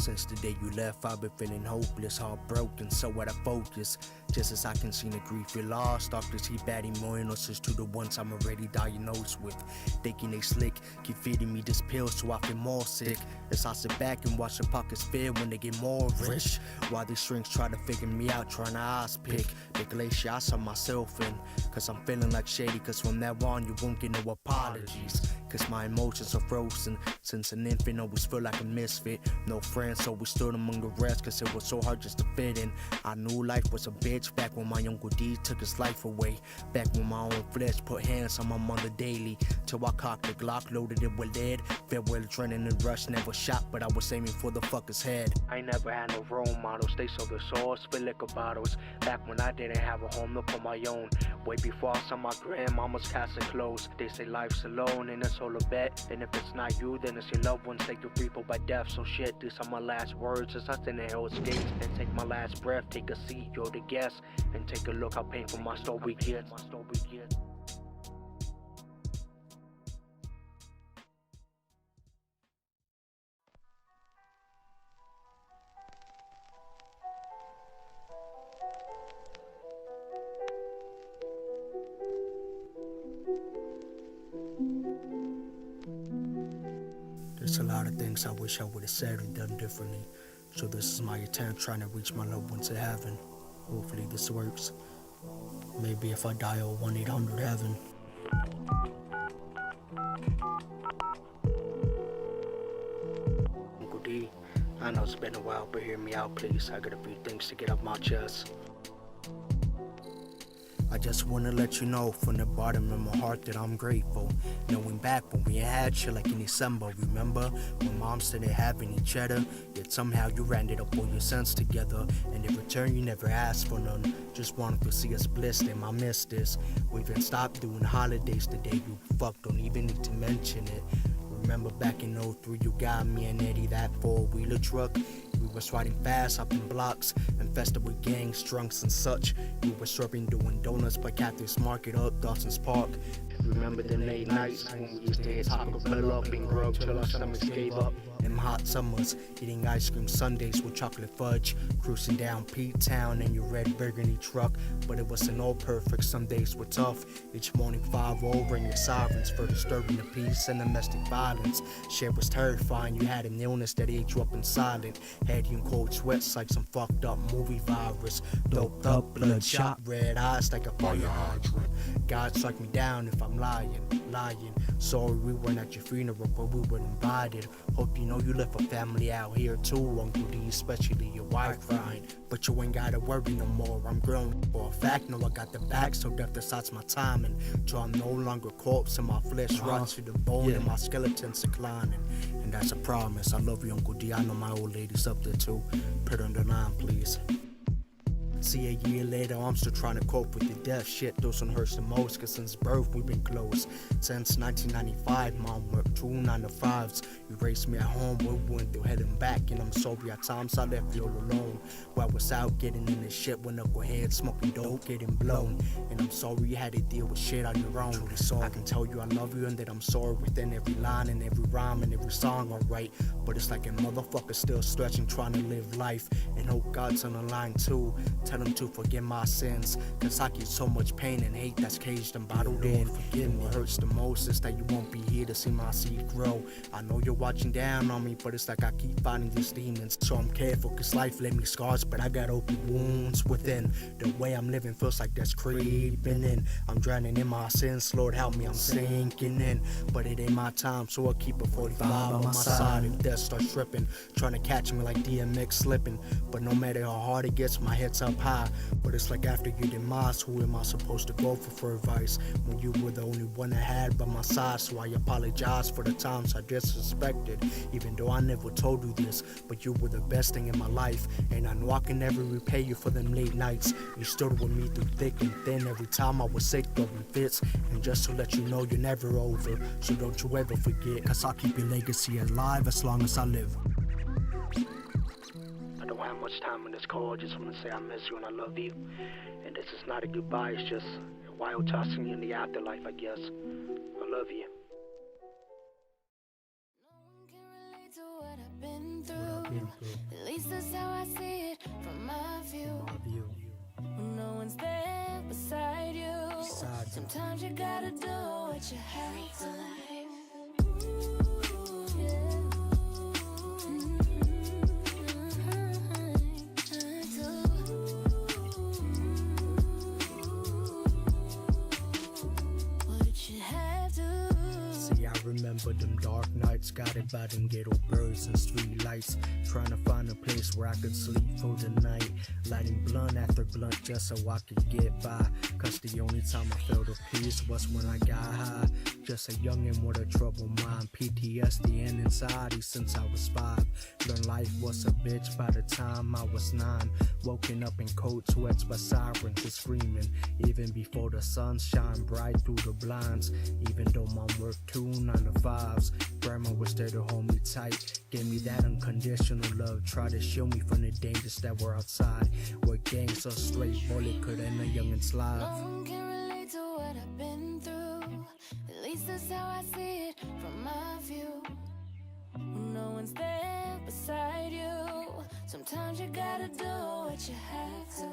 Since the day you left, I've been feeling hopeless, heartbroken, so out of focus. Just as I can see the grief you lost, doctors keep adding more illnesses to the ones I'm already diagnosed with. Thinking they slick, keep feeding me this pill so I feel more sick. As I sit back and watch the pockets fill when they get more rich. While these strings try to figure me out, trying to eyes pick. The glacier I saw myself in, cause I'm feeling like shady, cause from now on you won't get no apologies. Cause my emotions are frozen. Since an infant, always feel like a misfit. No friends, so we stood among the rest, cause it was so hard just to fit in. I knew life was a bitch back when my Uncle D took his life away. Back when my own flesh put hands on my mother daily. Till I cocked the Glock, loaded it with lead. Farewell adrenaline rush, never shot, but I was aiming for the fucker's head. I never had no role models, they sold their souls for liquor bottles. Back when I didn't have a home to call my own. Way before I saw my grandmama's casket closed. They say life's alone and it's all a bet. And if it's not you, then it's your loved ones that you reap by death. So shit, these are my last words as I stand in hell's gates and take my last breath. Take a seat, you're the guest, and take a look how painful my story gets. There's a lot of things I wish I would have said or done differently. So this is my attempt trying to reach my loved ones in heaven. Hopefully this works. Maybe if I dial 1-800-HEAVEN. Uncle D, I know it's been a while, but hear me out please. I got a few things to get off my chest. I just wanna let you know from the bottom of my heart that I'm grateful. Knowing back when we had shit like in December, remember? When mom said they having each other, yet somehow you rounded up all your sons together. And in return you never asked for none, just wanted to see us blessed, and I miss this. We even stopped doing holidays the day you fucked, don't even need to mention it. Remember back in 03 you got me and Eddie that four-wheeler truck. We was riding fast up in blocks, infested with gangs, drunks and such. We were serving doing donuts by Catherine's Market up Dawson's Park. Remember the late nights when we used to hit Taco Bell up and grub till our stomachs gave up. Them hot summers, eating ice cream sundaes with chocolate fudge, cruising down P-Town in your red burgundy truck. But it wasn't all perfect, some days were tough. Each morning 5-0 ringing sirens for disturbing the peace and domestic violence. Shit was terrifying, you had an illness that ate you up in silent. Had you in cold sweats like some fucked up movie virus. Doped up, bloodshot, red eyes like a fire hydrant. God strike me down if I'm lying. Sorry we weren't at your funeral, but we were invited. Hope you know you left a family out here too, Uncle D, especially your wife crying. But you ain't gotta worry no more, I'm grown. For a fact, know I got the back, so death decides my timing. So I'm no longer corpse and my flesh rots to the bone and my skeleton's declining. And that's a promise, I love you Uncle D, I know my old lady's up there too. Put her on the line please. See, a year later, I'm still trying to cope with the death shit. Those one hurts the most, cause since birth we've been close. Since 1995, mom worked 2 9-to-5s. You raised me at home, we went through hell and back. And I'm sorry at times I left you all alone. While I was out getting in the shit with knuckleheads, smoking dope, getting blown. And I'm sorry you had to deal with shit on your own. Truly sorry. I can tell you I love you and that I'm sorry within every line and every rhyme and every song I write. But it's like a motherfucker still stretching, trying to live life. And hope God's on the line too. Tell him to forgive my sins, cause I get so much pain and hate that's caged and bottled in. Forgive me, what hurts the most is that you won't be here to see my seed grow. I know you're watching down on me, but it's like I keep fighting these demons. So I'm careful, cause life left me scars, but I got open wounds within. The way I'm living feels like that's creeping in. I'm drowning in my sins, Lord help me, I'm sinking in. But it ain't my time, so I'll keep a 45 on my side. If death starts tripping, trying to catch me like DMX slipping. But no matter how hard it gets, my head's up high. But it's like after your demise, who am I supposed to go for advice when you were the only one I had by my side? So I apologize for the times I disrespected, even though I never told you this, but you were the best thing in my life. And I know I can never repay you for them late nights. You stood with me through thick and thin every time I was sick, throwing fits. And just to let you know you're never over, so don't you ever forget, cause I'll keep your legacy alive as long as I live. I don't have much time on this call, I just want to say I miss you and I love you. And this is not a goodbye, it's just a wild tossing you in the afterlife, I guess. I love you. No one can relate to what I've been through. At least that's how I see it from my view. When no one's there beside you, sometimes you gotta do what you have to. Remember them dark nights, guided by them ghetto birds and street lights, trying to find a place where I could sleep for the night, lighting blunt after blunt just so I could get by, cause the only time I felt a peace was when I got high. Just a youngin' with a troubled mind, PTSD and anxiety since I was 5. Learned life was a bitch by the time I was 9. Woken up in cold sweats by sirens and screaming, even before the sun shine bright through the blinds. Even though mom worked 2 9-to-5s, grandma was there to hold me tight, gave me that unconditional love, tried to shield me from the dangers that were outside, where gangs or straight bullet could end a youngin's life. No one can relate to what I've been through. At least that's how I see it from my view. When no one's there beside you, sometimes you gotta do what you have to.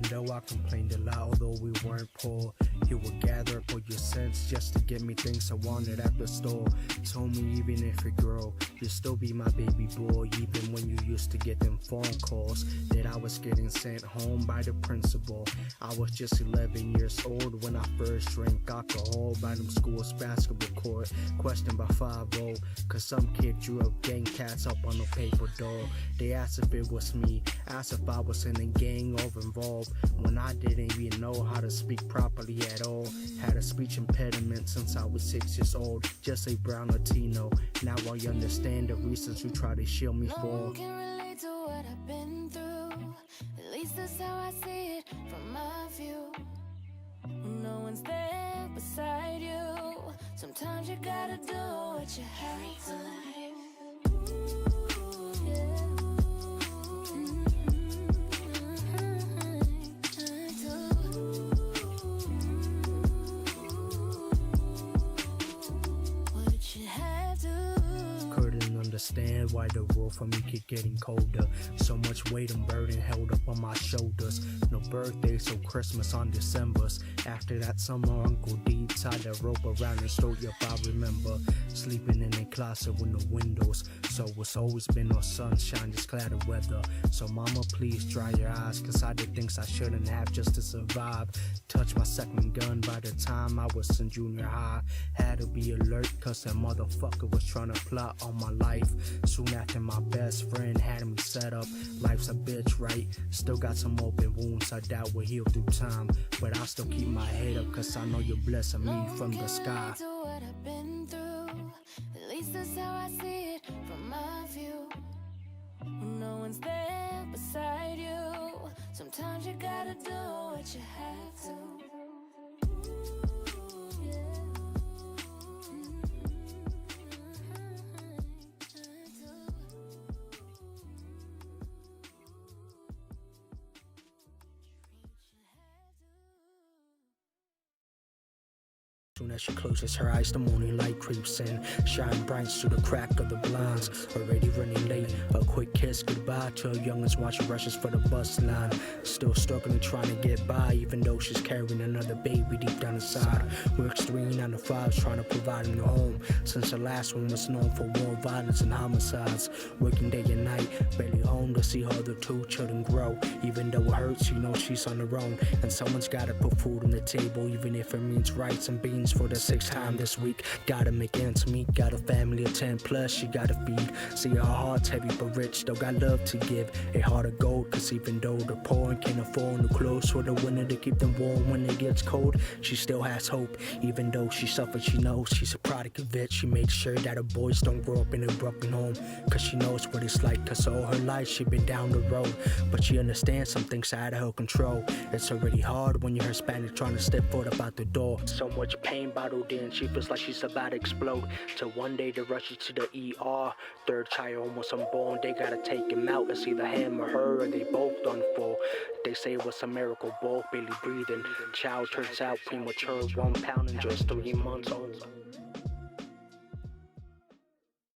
Though I complained a lot, although we weren't poor, he would gather up all your cents just to get me things I wanted at the store. Told me even if you grow, you'll still be my baby boy. Even when you used to get them phone calls that I was getting sent home by the principal. I was just 11 years old when I first drank alcohol by them school's basketball court, questioned by 5-0, cause some kid drew up gang cats up on a paper doll. They asked if it was me, asked if I was in a gang or involved, when I didn't even know how to speak properly at all. Had a speech impediment since I was 6 years old, just a brown Latino. Now I understand the reasons you try to shield me for. No one can relate to what I've been through. At least that's how I see it from my view. When no one's there beside you, sometimes you gotta do what you have to. Understand why the world for me keep getting colder. So much weight and burden held up on my shoulders. No birthdays or Christmas on Decembers. After that summer, Uncle D tied a rope around and stole your I remember sleeping in a closet with no windows. So it's always been no sunshine, just cloudy weather. So mama, please dry your eyes, cause I did things I shouldn't have just to survive. Touched my second gun by the time I was in junior high. Had to be alert cause that motherfucker was trying to plot on my life. Soon after my best friend had me set up. Life's a bitch, right? Still got some open wounds I doubt will heal through time. But I still keep my head up cause I know you're blessing me from the sky. To what I've been through. At least that's how I see it from my view. When no one's there beside you, sometimes you gotta do what you have to. Soon as she closes her eyes, the morning light creeps in, shine bright through the crack of the blinds. Already running late, a quick kiss goodbye to her youngest while she rushes for the bus line. Still struggling, trying to get by, even though she's carrying another baby deep down inside. Works 3 9-to-5s, trying to provide a new home, since the last one was known for war, violence, and homicides. Working day and night, barely home to see her other 2 children grow. Even though it hurts, she knows she's on her own, and someone's gotta put food on the table, even if it means rice and beans for the 6th time this week. Gotta make ends meet, got a family of 10 plus she gotta feed. See, her heart's heavy but rich, still got love to give, a heart of gold, cause even though they're poor and can't afford new clothes for the winter to keep them warm when it gets cold, she still has hope. Even though she suffered, she knows she's a product of it. She makes sure that her boys don't grow up in a broken home, cause she knows what it's like, cause all her life she been down the road. But she understands some things out of her control. It's already hard when you're Hispanic trying to step foot up out the door. So much pain champagne bottled in. She feels like she's about to explode. Till one day they rush her to the ER. Third child almost unborn. They gotta take him out. It's either him or her, or they both done for. They say it was a miracle, both barely breathing. Child turns out premature, 1 pound and just 3 months old.